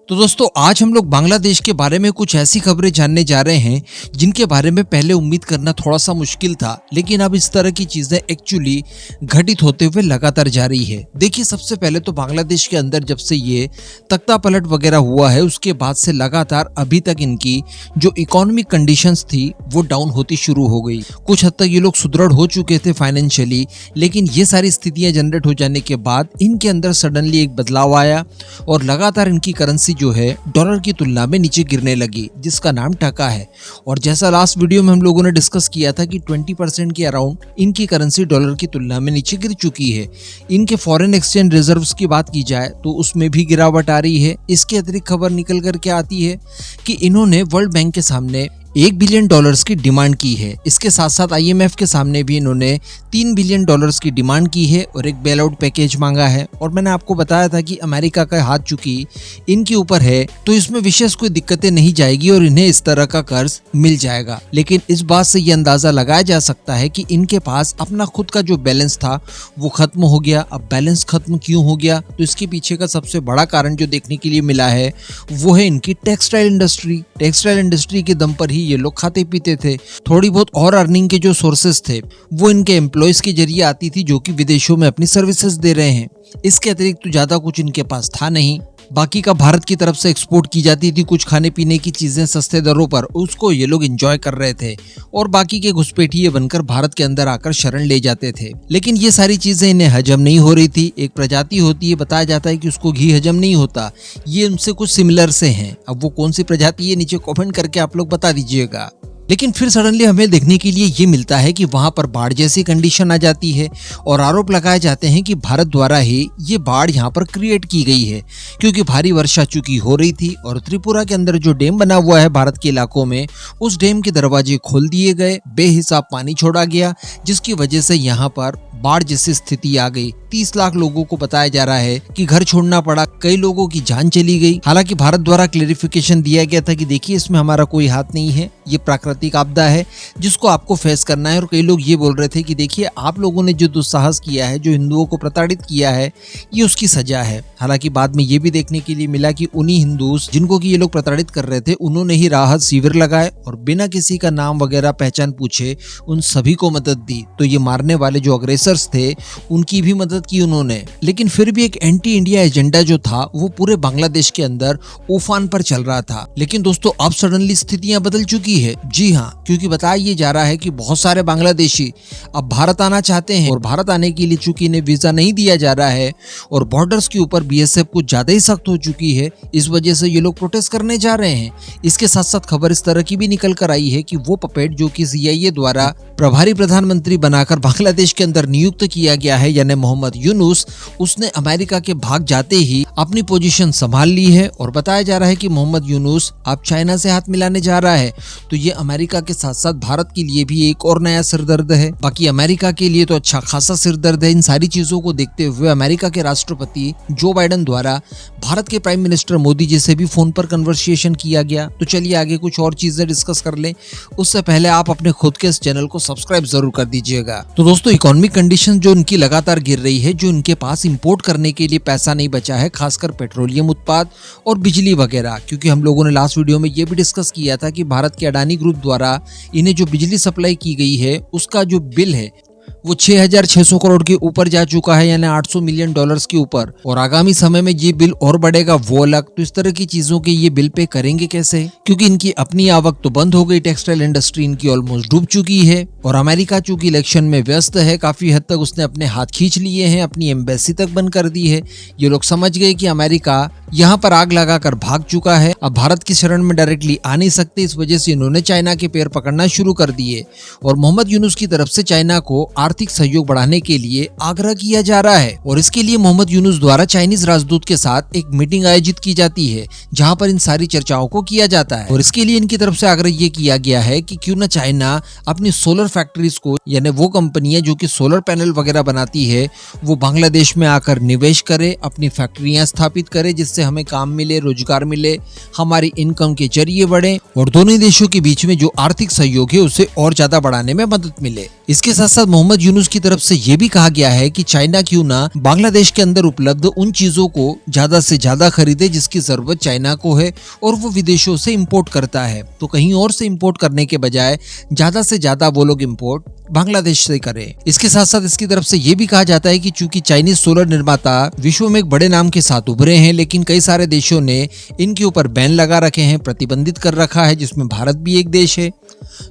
तो दोस्तों आज हम लोग बांग्लादेश के बारे में कुछ ऐसी खबरें जानने जा रहे हैं जिनके बारे में पहले उम्मीद करना थोड़ा सा मुश्किल था, लेकिन अब इस तरह की चीजें एक्चुअली घटित होते हुए लगातार जा रही है। देखिए, सबसे पहले तो बांग्लादेश के अंदर जब से ये तख्ता पलट वगैरह हुआ है उसके बाद से लगातार अभी तक इनकी जो इकोनॉमिक कंडीशंस थी वो डाउन होती शुरू हो गई। कुछ हद तक ये लोग सुदृढ़ हो चुके थे फाइनेंशियली, लेकिन ये सारी स्थितियां जनरेट हो जाने के बाद इनके अंदर सडनली एक बदलाव आया और लगातार इनकी करेंसी जो है डॉलर की तुलना में नीचे गिरने लगी, जिसका नाम टका है। और जैसा लास्ट वीडियो में हम लोगों ने डिस्कस किया था कि 20% के अराउंड इनकी करेंसी डॉलर की तुलना में नीचे गिर चुकी है। इनके फॉरेन एक्सचेंज रिजर्व्स की बात की जाए तो उसमें भी गिरावट आ रही है। इसके अतिरिक्त खबर निकल कर के आती है कि इन्होंने वर्ल्ड बैंक के सामने $1 बिलियन की डिमांड की है। इसके साथ साथ IMF के सामने भी इन्होंने $3 बिलियन की डिमांड की है और एक बेल आउट पैकेज मांगा है। और मैंने आपको बताया था कि अमेरिका का हाथ चूंकि इनके ऊपर है तो इसमें विशेष कोई दिक्कतें नहीं जाएगी और इन्हें इस तरह का कर्ज मिल जाएगा। लेकिन इस बात से ये अंदाजा लगाया जा सकता है कि इनके पास अपना खुद का जो बैलेंस था वो खत्म हो गया। अब बैलेंस खत्म क्यों हो गया, तो इसके पीछे का सबसे बड़ा कारण जो देखने के लिए मिला है वो है इनकी टेक्सटाइल इंडस्ट्री। टेक्सटाइल इंडस्ट्री के दम पर ही ये लोग खाते पीते थे। थोड़ी बहुत और अर्निंग के जो सोर्सेस थे वो इनके एम्प्लॉयज के जरिए आती थी जो कि विदेशों में अपनी सर्विसेज दे रहे हैं। इसके अतिरिक्त तो ज्यादा कुछ इनके पास था नहीं। बाकी का भारत की तरफ से एक्सपोर्ट की जाती थी कुछ खाने पीने की चीजें सस्ते दरों पर, उसको ये लोग एंजॉय कर रहे थे और बाकी के घुसपैठिए बनकर भारत के अंदर आकर शरण ले जाते थे। लेकिन ये सारी चीजें इन्हें हजम नहीं हो रही थी। एक प्रजाति होती है, बताया जाता है कि उसको घी हजम नहीं होता, ये उनसे कुछ सिमिलर से हैं। अब वो कौन सी प्रजाति है नीचे कमेंट करके आप लोग बता दीजिएगा। लेकिन फिर सडनली हमें देखने के लिए ये मिलता है कि वहां पर बाढ़ जैसी कंडीशन आ जाती है और आरोप लगाए जाते हैं कि भारत द्वारा ही ये बाढ़ यहाँ पर क्रिएट की गई है, क्योंकि भारी वर्षा चूंकि हो रही थी और त्रिपुरा के अंदर जो डैम बना हुआ है भारत के इलाकों में, उस डैम के दरवाजे खोल दिए गए, बेहिसाब पानी छोड़ा गया, जिसकी वजह से यहाँ पर बाढ़ जैसी स्थिति आ गई। 30 लाख लोगों को बताया जा रहा है कि घर छोड़ना पड़ा, कई लोगों की जान चली गई। हालांकि भारत द्वारा क्लेरिफिकेशन दिया गया था कि देखिए इसमें हमारा कोई हाथ नहीं है, ये प्राकृतिक आपदा है जिसको आपको फेस करना है। और कई लोग ये बोल रहे थे कि देखिए आप लोगों ने जो दुस्साहस किया है, जो हिंदुओं को प्रताड़ित किया है, ये उसकी सजा है। हालांकि बाद में ये भी देखने के लिए मिला कि उन्हीं हिंदूस जिनको कि ये लोग प्रताड़ित कर रहे थे उन्होंने ही राहत शिविर लगाए और बिना किसी का नाम वगैरह पहचान पूछे उन सभी को मदद दी। तो ये मारने वाले जो अग्रेसर्स थे उनकी भी मदद की उन्होंने। लेकिन फिर भी एक एंटी इंडिया एजेंडा जो था वो पूरे बांग्लादेश के अंदर उफान पर चल रहा था। लेकिन दोस्तों अब सडनली स्थितियां बदल चुकी है। जी हाँ, क्योंकि बताया ये जा रहा है कि बहुत सारे बांग्लादेशी अब भारत आना चाहते हैं और भारत आने के लिए चूंकि इन्हें वीजा नहीं दिया जा रहा है और बॉर्डर्स के ऊपर BSF कुछ ज्यादा ही सख्त हो चुकी है, इस वजह से ये लोग प्रोटेस्ट करने जा रहे हैं। इसके साथ साथ खबर इस तरह की भी निकल कर आई है कि वो पपेट जो कि CIA द्वारा प्रभारी प्रधानमंत्री बनाकर बांग्लादेश के अंदर नियुक्त किया गया है, यानी मोहम्मद यूनुस, उसने अमेरिका के भाग जाते ही अपनी पोजीशन संभाल ली है। और बताया जा रहा है कि मोहम्मद यूनुस अब चाइना से हाथ मिलाने जा रहा है। तो ये अमेरिका के साथ साथ भारत के लिए भी एक और नया सिरदर्द है। बाकी अमेरिका के लिए तो अच्छा खासा सिरदर्द है। इन सारी चीजों को देखते हुए अमेरिका के राष्ट्रपति जो बाइडेन द्वारा भारत के प्राइम मिनिस्टर मोदी जी से भी फोन पर कन्वर्सेशन किया गया। तो चलिए आगे कुछ और चीजें डिस्कस कर लें, उससे पहले आप अपने खुद के इस चैनल को सब्सक्राइब जरूर कर दीजिएगा। तो दोस्तों इकोनॉमिक कंडीशन जो इनकी लगातार गिर रही है, जो इनके पास इंपोर्ट करने के लिए पैसा नहीं बचा है, खासकर पेट्रोलियम उत्पाद और बिजली वगैरह, क्योंकि हम लोगों ने लास्ट वीडियो में ये भी डिस्कस किया था कि भारत के अडानी ग्रुप द्वारा इन्हें जो बिजली सप्लाई की गई है उसका जो बिल है वो 6,600 करोड़ के ऊपर जा चुका है, यानी $800 मिलियन के ऊपर। और आगामी समय में ये बिल और बढ़ेगा वो अलग। तो इस तरह की चीजों के ये बिल पे करेंगे कैसे, क्योंकि इनकी अपनी आवक तो बंद हो गई, टेक्सटाइल इंडस्ट्री इनकी ऑलमोस्ट डूब चुकी है। और अमेरिका चूंकि इलेक्शन में व्यस्त है, काफी हद तक उसने अपने हाथ खींच लिए हैं, अपनी एम्बेसी तक बंद कर दी है। ये लोग समझ गए कि अमेरिका यहाँ पर आग लगाकर भाग चुका है, अब भारत की शरण में डायरेक्टली आ नहीं सकते। इस वजह से इन्होंने चाइना के पैर पकड़ना शुरू कर दिए और मोहम्मद यूनुस की तरफ से चाइना को आर्थिक सहयोग बढ़ाने के लिए आग्रह किया जा रहा है। और इसके लिए मोहम्मद यूनुस द्वारा चाइनीज राजदूत के साथ एक मीटिंग आयोजित की जाती है जहां पर इन सारी चर्चाओं को किया जाता है। और इसके लिए इनकी तरफ से आग्रह ये किया गया है कि क्यों न चाइना अपनी सोलर फैक्ट्रीज को, यानी वो कंपनियां जो कि सोलर पैनल वगैरह बनाती है, वो बांग्लादेश में आकर निवेश करे, अपनी फैक्ट्रियां स्थापित करे, जिससे हमें काम मिले, रोजगार मिले, हमारी इनकम के जरिए बढ़े और दोनों देशों के बीच में जो आर्थिक सहयोग है उसे और ज्यादा बढ़ाने में मदद मिले। इसके साथ साथ मोहम्मद मोहम्मद यूनुस की तरफ से ये भी कहा गया है कि चाइना क्यों ना बांग्लादेश के अंदर उपलब्ध उन चीजों को ज्यादा से ज्यादा खरीदे जिसकी जरूरत चाइना को है और वो विदेशों से इंपोर्ट करता है, तो कहीं और से इंपोर्ट करने के बजाय ज्यादा से ज्यादा वो लोग इंपोर्ट बांग्लादेश से करें। इसके साथ साथ इसकी तरफ से ये भी कहा जाता है कि चूंकि चाइनीज सोलर निर्माता विश्व में एक बड़े नाम के साथ उभरे हैं, लेकिन कई सारे देशों ने इनके ऊपर बैन लगा रखे हैं, प्रतिबंधित कर रखा है, जिसमें भारत भी एक देश है।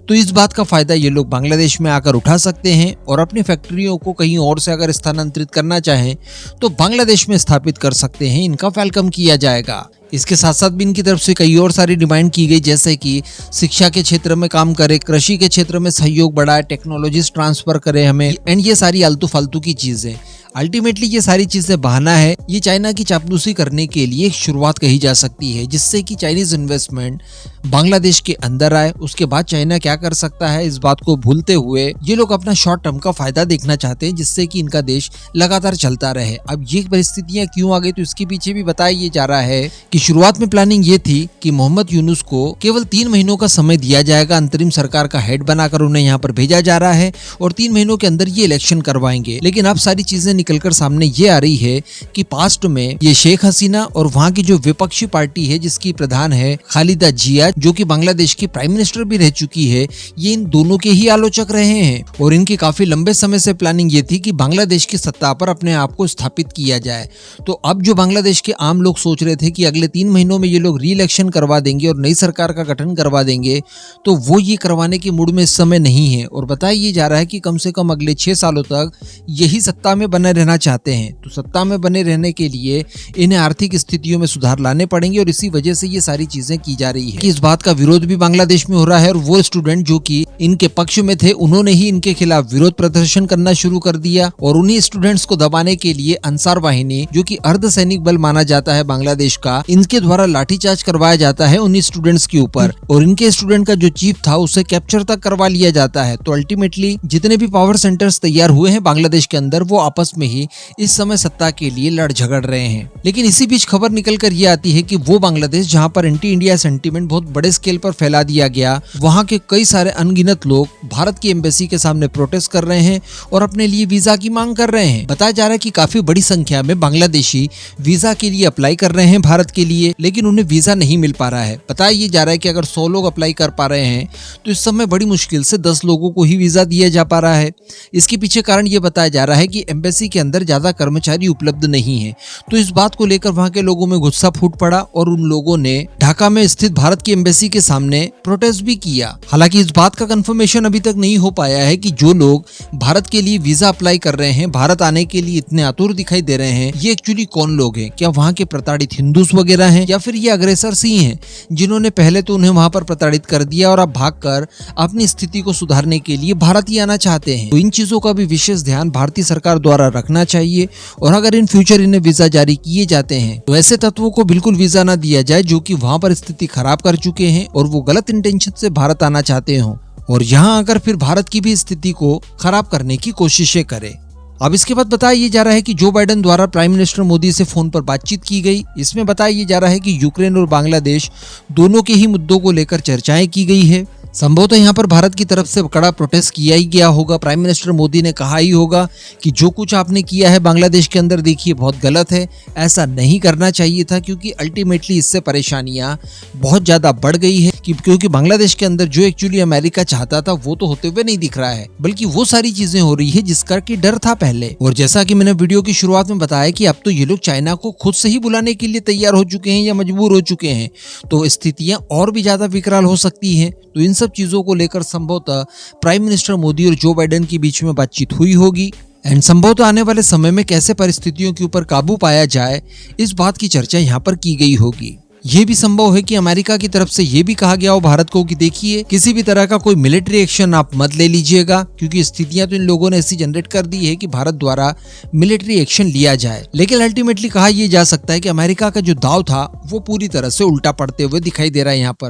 तो इस बात का फायदा ये लोग बांग्लादेश में आकर उठा सकते हैं और अपनी फैक्ट्रियों को कहीं और से अगर स्थानांतरित करना चाहें तो बांग्लादेश में स्थापित कर सकते हैं। इनका वेलकम किया जाएगा। इसके साथ साथ भी इनकी तरफ से कई और सारी डिमांड की गई, जैसे कि शिक्षा के क्षेत्र में काम करे, कृषि के क्षेत्र में सहयोग बढ़ाए, टेक्नोलॉजीज ट्रांसफर करे हमें, एंड ये सारी आलतू फालतू की चीजें। अल्टीमेटली ये सारी चीजें बहाना है, ये चाइना की चापलूसी करने के लिए एक शुरुआत कही जा सकती है, जिससे कि चाइनीज इन्वेस्टमेंट बांग्लादेश के अंदर आए। उसके बाद चाइना क्या कर सकता है इस बात को भूलते हुए ये लोग अपना शॉर्ट टर्म का फायदा देखना चाहते हैं, जिससे कि इनका देश लगातार चलता रहे। अब ये परिस्थितियां क्यों आ गई, तो इसके पीछे भी बताया जा रहा है कि शुरुआत में प्लानिंग ये थी कि मोहम्मद यूनुस को केवल 3 महीनों का समय दिया जाएगा, अंतरिम सरकार का हेड बनाकर उन्हें यहाँ पर भेजा जा रहा है और 3 महीनों के अंदर ये इलेक्शन करवाएंगे। लेकिन अब सारी चीजें निकलकर सामने ये आ रही है कि पास्ट में ये शेख हसीना और वहाँ की जो विपक्षी पार्टी है जिसकी प्रधान है खालिदा जिया, जो कि बांग्लादेश की प्राइम मिनिस्टर भी रह चुकी है, ये इन दोनों के ही आलोचक रहे हैं और इनकी काफी लंबे समय से प्लानिंग ये थी कि बांग्लादेश की सत्ता पर अपने आप को स्थापित किया जाए। तो अब जो बांग्लादेश के आम लोग सोच रहे थे कि अगले 3 महीनों में ये लोग री इलेक्शन करवा देंगे और नई सरकार का गठन करवा देंगे, तो वो ये करवाने के मूड में इस समय नहीं है और बताया जा रहा है कि कम से कम अगले 6 सालों तक यही सत्ता में बने रहना चाहते हैं। तो सत्ता में बने रहने के लिए इन्हें आर्थिक स्थितियों में सुधार लाने पड़ेंगे और इसी वजह से ये सारी चीजें की जा रही है। कि इस बात का विरोध भी बांग्लादेश में हो रहा है और वो स्टूडेंट जो कि इनके पक्ष में थे उन्होंने ही इनके खिलाफ विरोध प्रदर्शन करना शुरू कर दिया और उन्हीं स्टूडेंट्स को दबाने के लिए अंसार वाहिनी, जो कि अर्धसैनिक बल माना जाता है बांग्लादेश का, इनके द्वारा लाठीचार्ज करवाया जाता है उन्हीं स्टूडेंट्स के ऊपर और इनके स्टूडेंट का जो चीफ था उसे कैप्चर तक करवा लिया जाता है। तो अल्टीमेटली जितने भी पावर सेंटर्स तैयार हुए हैं बांग्लादेश के अंदर, वो आपस में ही इस समय सत्ता के लिए लड़ झगड़ रहे हैं। लेकिन इसी बीच खबर निकल कर ये आती है कि वो बांग्लादेश जहां पर एंटी इंडिया सेंटीमेंट बहुत बड़े स्केल पर फैला दिया गया, वहां के कई सारे अनगिनत लोग भारत की एम्बेसी के सामने प्रोटेस्ट कर रहे हैं और अपने लिए वीजा की मांग कर रहे हैं। बताया जा रहा है कि काफी बड़ी संख्या में बांग्लादेशी वीजा के लिए अप्लाई कर रहे हैं भारत के लिए, लेकिन उन्हें वीजा नहीं मिल पा रहा है। बताया ये जा रहा है कि अगर 100 लोग अप्लाई कर पा रहे हैं तो इस समय बड़ी मुश्किल से 10 लोगों को ही वीजा दिया जा पा रहा है। इसके पीछे कारण ये बताया जा रहा है कि एम्बेसी के अंदर ज्यादा कर्मचारी उपलब्ध नहीं है। तो इस बात को लेकर वहां के लोगों में गुस्सा फूट पड़ा और उन लोगों ने ढाका में स्थित भारत की एम्बेसी के सामने प्रोटेस्ट भी किया। हालांकि इस बात का कंफर्मेशन अभी तक नहीं हो पाया है कि जो लोग भारत के लिए वीजा अप्लाई कर रहे हैं, भारत आने के लिए इतने आतुर दिखाई दे रहे हैं, ये एक्चुअली कौन लोग हैं। क्या वहां के प्रताड़ित हिंदूस वगैरह हैं या फिर ये अग्रेसर ही हैं जिन्होंने पहले तो उन्हें वहां पर प्रताड़ित कर दिया और अब भागकर अपनी स्थिति को सुधारने के लिए भारत ही आना चाहते हैं। तो इन चीजों का भी विशेष ध्यान भारतीय सरकार द्वारा रखना चाहिए और अगर इन फ्यूचर इन्हें वीजा जारी किए जाते हैं तो ऐसे तत्वों को बिल्कुल वीजा ना दिया जाए जो कि वहां पर स्थिति खराब कर चुके हैं और वो गलत इंटेंशन से भारत आना चाहते हो और यहाँ आकर फिर भारत की भी स्थिति को खराब करने की कोशिशें करें। अब इसके बाद बताया जा रहा है कि जो बाइडेन द्वारा प्राइम मिनिस्टर मोदी से फोन पर बातचीत की गई। इसमें बताया जा रहा है कि यूक्रेन और बांग्लादेश दोनों के ही मुद्दों को लेकर चर्चाएं की गई है। संभवतः यहाँ पर भारत की तरफ से कड़ा प्रोटेस्ट किया ही गया होगा। प्राइम मिनिस्टर मोदी ने कहा ही होगा कि जो कुछ आपने किया है बांग्लादेश के अंदर, देखिए बहुत गलत है, ऐसा नहीं करना चाहिए था, क्योंकि अल्टीमेटली इससे परेशानियां बहुत ज्यादा बढ़ गई है। क्योंकि बांग्लादेश के अंदर जो एक्चुअली अमेरिका चाहता था वो तो होते हुए नहीं दिख रहा है, बल्कि वो सारी चीजें हो रही है जिसका कि डर था पहले। और जैसा कि मैंने वीडियो की शुरुआत में बताया कि अब तो ये लोग चाइना को खुद से ही बुलाने के लिए तैयार हो चुके हैं या मजबूर हो चुके हैं, तो स्थितियां और भी ज्यादा विकराल हो सकती है। तो इन सब चीजों को लेकर संभवतः प्राइम मिनिस्टर मोदी और जो बाइडेन के बीच में बातचीत हुई होगी एंड संभवतः आने वाले समय में कैसे परिस्थितियों के ऊपर काबू पाया जाए, इस बात की चर्चा यहाँ पर की गई होगी। ये भी संभव है कि अमेरिका की तरफ से ये भी कहा गया हो भारत को कि देखिए किसी भी तरह का कोई मिलिट्री एक्शन आप मत ले लीजिएगा, क्योंकि स्थितियां तो इन लोगों ने ऐसी जनरेट कर दी है कि भारत द्वारा मिलिट्री एक्शन लिया जाए। लेकिन अल्टीमेटली कहा यह जा सकता है कि अमेरिका का जो दाव था वो पूरी तरह से उल्टा पड़ते हुए दिखाई दे रहा है यहाँ पर।